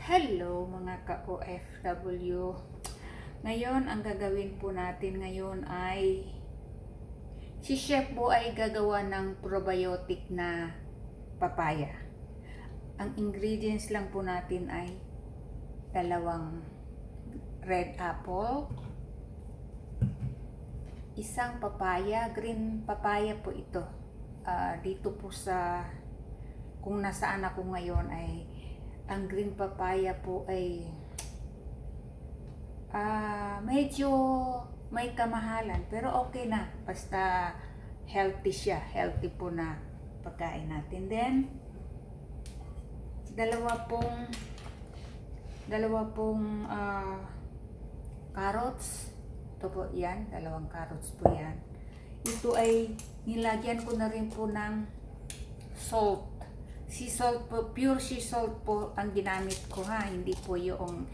Hello mga ka-OFW. Ngayon, ang gagawin po natin ngayon ay si Chef Bo ay gagawa ng probiotic na papaya. Ang ingredients lang po natin ay dalawang red apple, isang papaya, green papaya po ito. Dito po sa kung nasaan ako ngayon ay ang green papaya po ay medyo may kamahalan pero okay na basta healthy siya, healthy po na pagkain natin. Then dalawa pong carrots. Ito po yan, dalawang carrots po yan. Ito ay nilagyan ko na rin po ng salt. Sea salt po, pure sea salt po ang ginamit ko ha, hindi po yung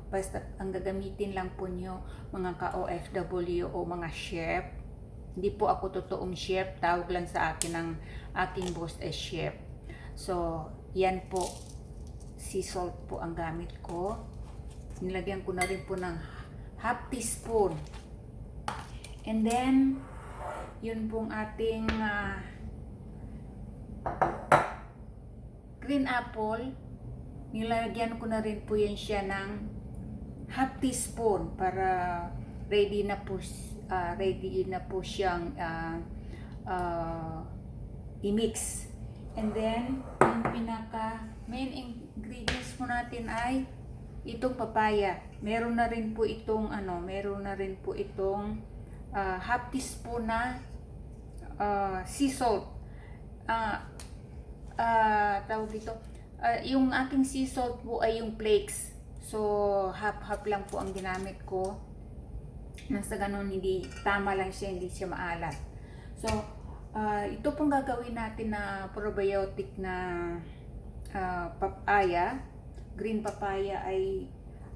basta ang gagamitin lang po nyo mga ka-OFW o mga chef. Hindi po ako totoong chef, tawag lang sa akin ng aking boss as chef. So, yan po, sea salt po ang gamit ko. Nilagyan ko na rin po ng half teaspoon. And then, yun pong ating green apple, nilagyan ko na rin po yan siya ng half teaspoon para ready na po siyang i-mix. And then, yung pinaka main ingredients po natin ay itong papaya. Meron na rin po itong half teaspoon na sea salt. Tawag dito, yung aking sea salt po ay yung flakes. So, half lang po ang ginamit ko. Nasa ganun, hindi tama lang siya, hindi siya maalat. So, ito pong gagawin natin na probiotic na papaya, green papaya ay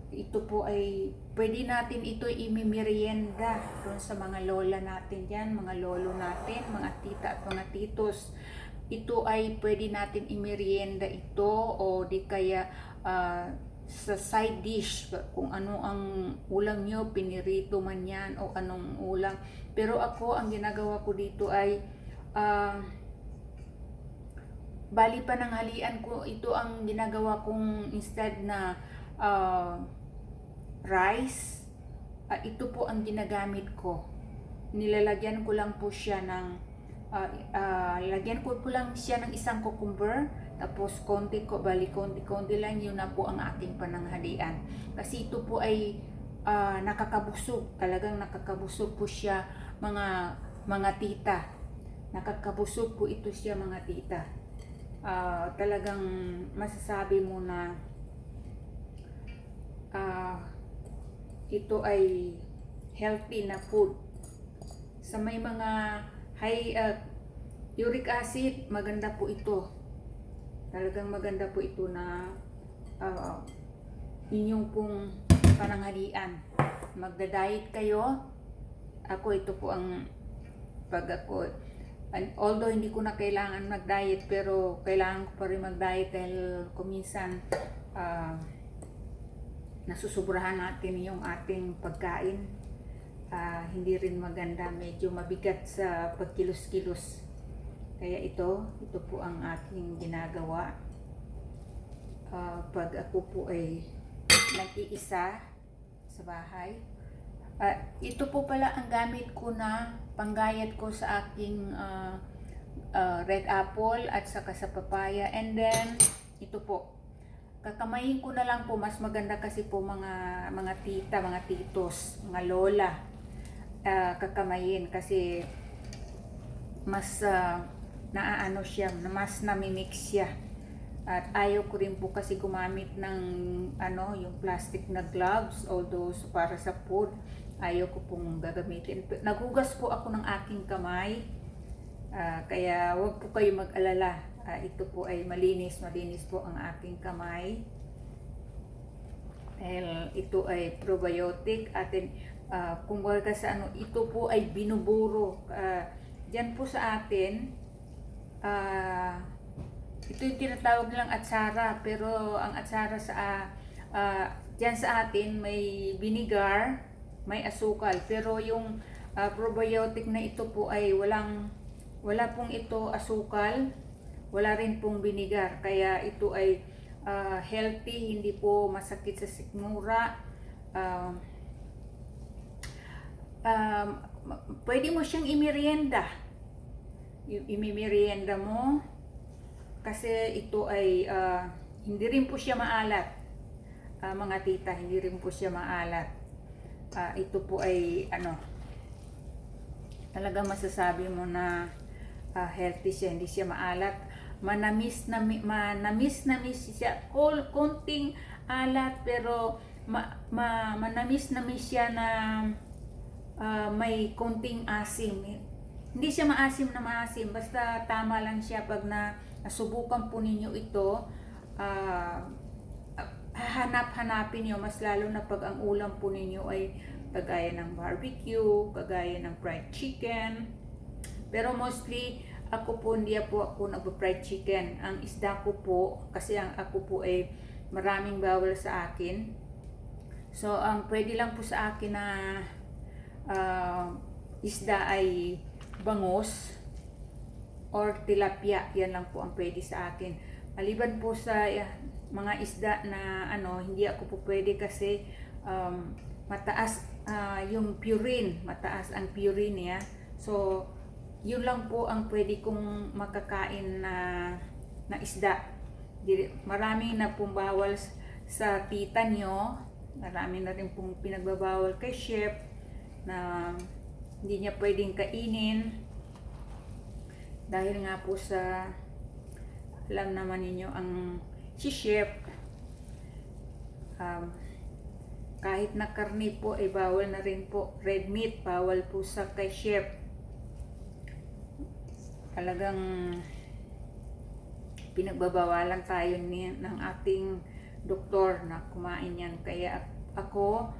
ito po ay pwede natin ito imimerienda doon sa mga lola natin dyan, mga lolo natin, mga tita at mga titos. Ito ay pwede natin imerienda ito o di kaya sa side dish kung ano ang ulam nyo, pinirito man yan o anong ulam. Pero ako, ang ginagawa ko dito ay bali pananghalian ko, ito ang ginagawa kong instead na rice, ito po ang ginagamit ko. Nilalagyan ko lang po siya ng lagyan ko lang siya ng isang cucumber, tapos konti lang, yun na po ang aking pananghalian. Kasi ito po ay nakakabusog, talagang nakakabusog po siya mga tita. Nakakabusog po ito siya mga tita. Talagang masasabi mo na ito ay healthy na food. Sa may mga high uric acid, maganda po ito. Talagang maganda po ito na inyong pong pananghalian. Magda-diet kayo. Ako, ito po ang although hindi ko na kailangan mag-diet, pero kailangan ko pa rin mag-diet dahil kuminsan nasusubrahan natin yung ating pagkain. Hindi rin maganda, medyo mabigat sa pagkilos-kilos. Kaya ito po ang aking ginagawa pag ako po ay nag-iisa sa bahay. Ito po pala ang gamit ko na panggayat ko sa aking red apple at saka sa papaya. And then ito po, kakamayin ko na lang po, mas maganda kasi po mga tita, mga titos, mga lola, kakamayin kasi mas naaano siya, mas namimix siya. At ayaw ko rin po kasi gumamit ng yung plastic na gloves, although para sa food, ayaw ko pong gagamitin. Naghugas po ako ng aking kamay, kaya wag po kayo mag-alala. Ito po ay malinis po ang aking kamay. Dahil ito ay probiotic atin, kumbaga sa ito po ay binuburo. Diyan po sa atin, ito yung tinatawag nilang atsara, pero ang atsara dyan sa atin may vinegar, may asukal. Pero yung probiotic na ito po ay wala pong ito asukal, wala rin pong vinegar. Kaya ito ay healthy, hindi po masakit sa sikmura. Pwede mo siyang imerienda. Imimerienda mo kasi ito ay hindi rin po siya maalat. Mga tita, hindi rin po siya maalat. Ito po ay talaga masasabi mo na healthy siya, hindi siya maalat. Manamis siya, konting alat pero manamis siya na may konting asim. Hindi siya maasim na maasim, basta tama lang siya. Pag nasubukan po ninyo ito, hanapin nyo, mas lalo na pag ang ulam po ninyo ay kagaya ng barbecue, kagaya ng fried chicken. Pero mostly, hindi po ako nagpa-fried chicken. Ang isda ko po, kasi ako po ay maraming bawal sa akin. So, ang pwede lang po sa akin na isda ay bangus or tilapia. Yan lang po ang pwede sa akin. Maliban po sa mga isda na hindi ako po pwede kasi mataas yung purine, mataas ang purine niya. So, yun lang po ang pwede kong makakain na isda. Marami na pong bawal sa tita nyo, marami na rin pong pinagbabawal kay chef na hindi niya pwedeng kainin dahil nga po sa alam naman ninyo ang si chef kahit na karne po ay bawal na rin po. Red meat bawal po sa kay chef. Talagang pinagbabawalan tayo ng ating doktor na kumain yan. Kaya ako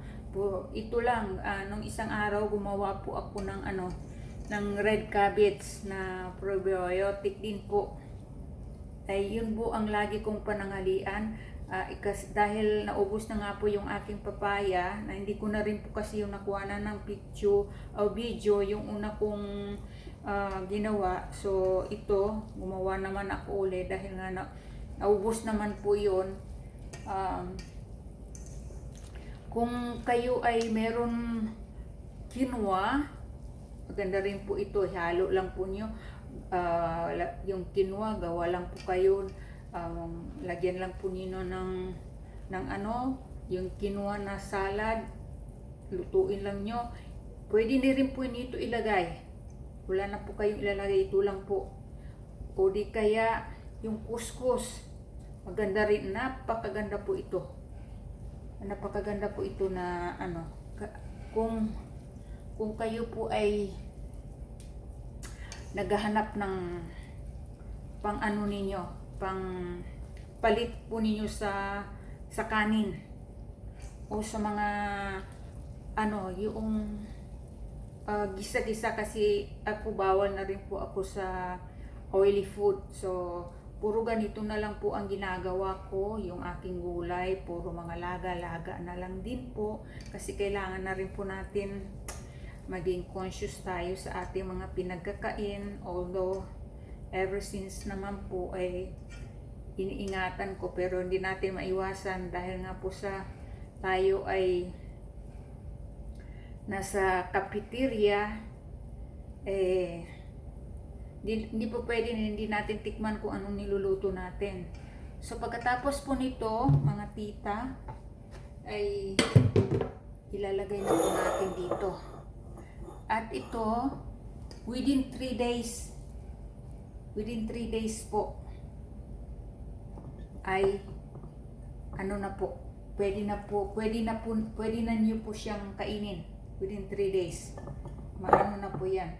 ito lang, nung isang araw gumawa po ako ng red cabbage na probiotic din po. Ay yun po ang lagi kong pananghalian. Dahil naubos na nga po yung aking papaya, na hindi ko na rin po kasi yung nakuha ng picture o video yung una kong ginawa. So ito, gumawa naman ako ulit dahil nga naubos naman po yun. Kung kayo ay meron quinoa, maganda rin po ito. Halo lang po nyo. Yung quinoa, gawa lang po kayo. Lagyan lang po nyo yung quinoa na salad. Lutuin lang nyo. Pwede na rin po nyo ito ilagay. Wala na po kayong ilalagay. Ito lang po. O di kaya yung couscous. Maganda rin. Napakaganda po ito. Napakaganda po ito na kung kayo po ay naghahanap ng pang ninyo, pang palit po ninyo sa kanin o sa mga yung gisa-gisa, kasi ako bawal na rin po ako sa oily food. So puro ganito na lang po ang ginagawa ko. Yung aking gulay, puro mga laga-laga na lang din po. Kasi kailangan na rin po natin maging conscious tayo sa ating mga pinagkakain. Although, ever since naman po ay iniingatan ko. Pero hindi natin maiwasan dahil nga po tayo ay nasa cafeteria. Hindi po pwede na hindi natin tikman kung anong niluluto natin. So pagkatapos po nito, mga tita, ay ilalagay na po natin dito. At ito, within 3 days po, ay pwede na niyo po siyang kainin. Within 3 days. Maano na po yan.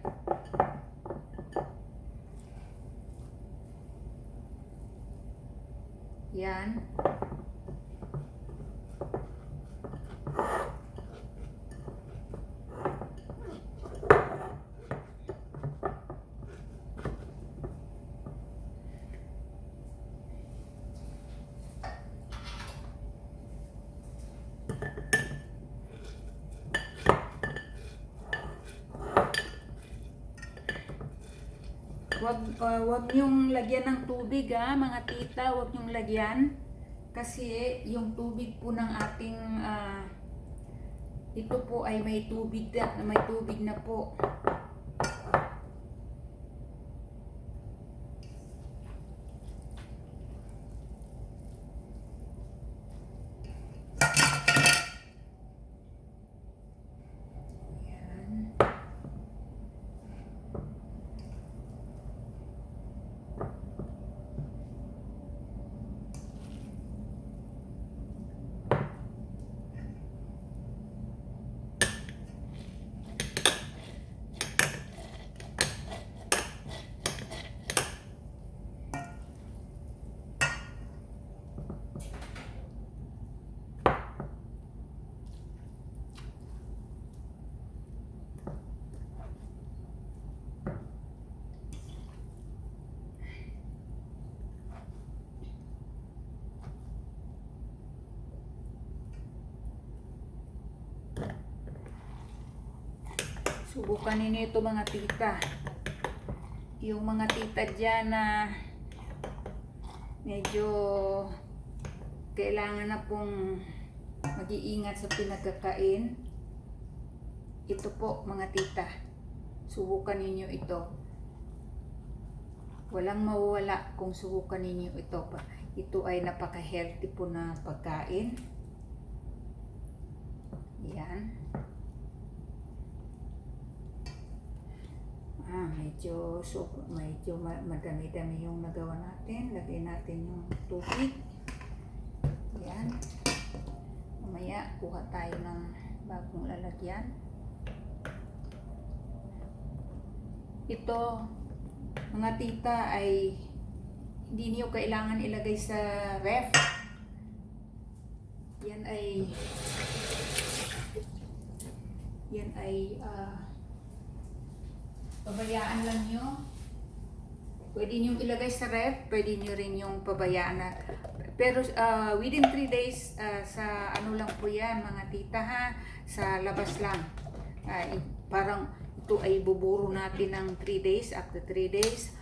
Yan. wag niyong lagyan ng tubig mga tita, wag niyong lagyan. Kasi yung tubig po ng ating, ito po ay may tubig na po. Subukan ninyo ito mga tita. Yung mga tita dyan na medyo kailangan na pong mag-iingat sa pinagkakain. Ito po mga tita. Subukan ninyo ito. Walang mawawala kung subukan ninyo ito. Ito ay napaka-healthy po na pagkain. Yan. Medyo madami-dami yung nagawa natin. Lagay natin yung tubig. Yan. Mamaya, kuha tayo ng bagong lalagyan. Ito, mga tita, ay hindi niyo kailangan ilagay sa ref. Yan ay pabayaan lang nyo. Pwede nyo ilagay sa ref, pwede nyo rin yung pabayaan na. Pero within 3 days, sa ano lang po yan mga tita sa labas lang. Parang ito ay buburo natin ng 3 days. After 3 days,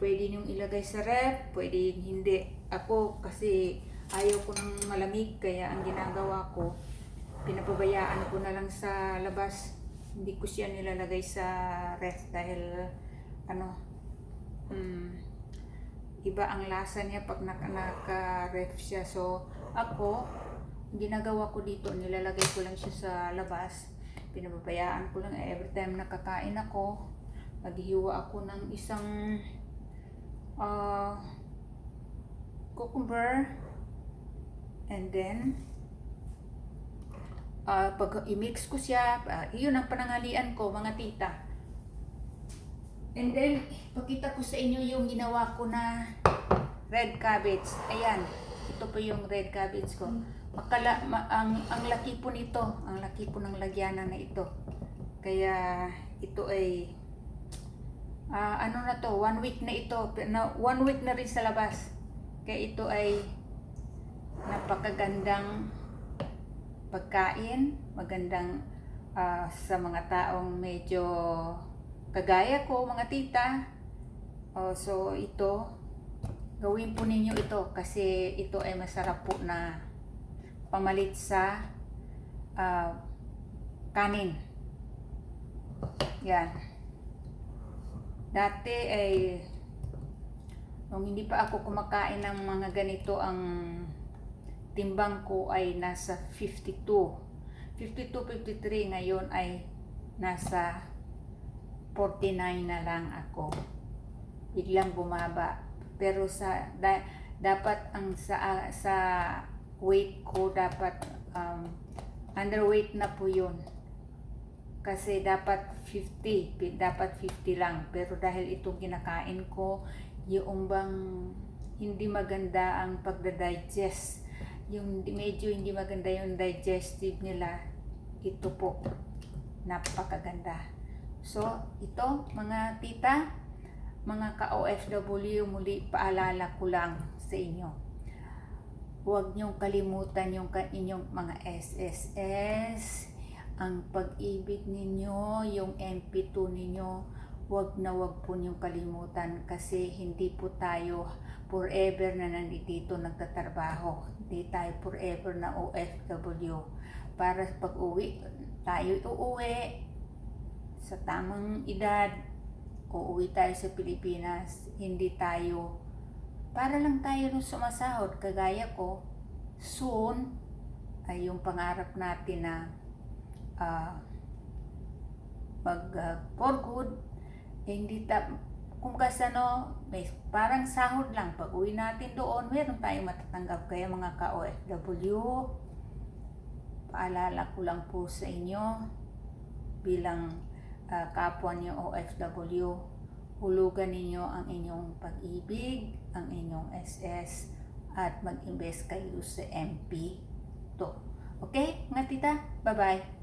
pwede nyo ilagay sa ref, pwede hindi. Ako kasi ayaw ko ng malamig, kaya ang ginagawa ko, pinapabayaan ko na lang sa labas. Hindi ko siya nilalagay sa ref dahil iba ang lasa niya pag naka-ref siya. So ako, ginagawa ko dito, nilalagay ko lang siya sa labas. Pinapabayaan ko lang every time nakakain ako. Maghihiwa ako ng isang cucumber, and then pag i-mix ko siya, yun ang pananghalian ko mga tita. And then pakita ko sa inyo yung ginawa ko na red cabbage. Ayan, ito po yung red cabbage ko. Ang laki po nito, ang laki po ng lagyanan na ito. Kaya ito ay 1 week na ito, 1 week na rin sa labas. Kaya ito ay napakagandang pagkain, magandang sa mga taong medyo kagaya ko mga tita. So ito, gawin po ninyo ito kasi ito ay masarap po na pamalit sa kanin. Yan. Dati ay nung hindi pa ako kumakain ng mga ganito, ang timbang ko ay nasa 52, 53. Ngayon ay nasa 49 na lang ako. Biglang bumaba. Pero dapat ang sa weight ko dapat underweight na po yun. Kasi dapat 50 lang. Pero dahil itong kinakain ko, yung bang hindi maganda ang pagda-digest, yung medyo hindi maganda yung digestive nila, ito po napakaganda. So ito mga tita, mga ka-OFW, muli paalala ko lang sa inyo, huwag niyong kalimutan yung inyong mga SSS, ang pag-ibig ninyo, yung MP2 ninyo. wag po niyong kalimutan kasi hindi po tayo forever na nandito nagtatrabaho. Hindi tayo forever na OFW. Para pag uwi, tayo uuwi sa tamang edad, uuwi tayo sa Pilipinas, hindi tayo, para lang tayo nung sumasahod, kagaya ko, soon, ay yung pangarap natin na for good, hindi kung kasi may parang sahod lang, pag uwi natin doon, meron tayong matatanggap. Kaya mga ka-OFW, paalala ko lang po sa inyo, bilang kapwa niyo OFW, hulugan ninyo ang inyong pag-ibig, ang inyong SS, at mag-invest kayo sa MP to. Okay, nga tita? Bye-bye.